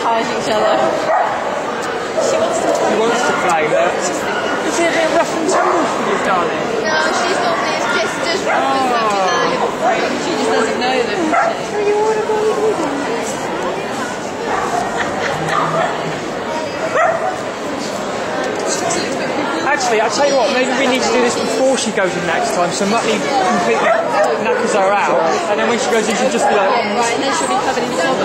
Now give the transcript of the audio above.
sabotaging each other. She wants to play that. Is it a bit rough and tumble for you, darling? No, she's not just rough as that with her little friend. She just doesn't know them. Actually, I'll tell you what, maybe we need to do this before she goes in next time, so Muttley completely knackers her out, and then when she goes in, she'll just be like... Right, and then she'll be covered in salt.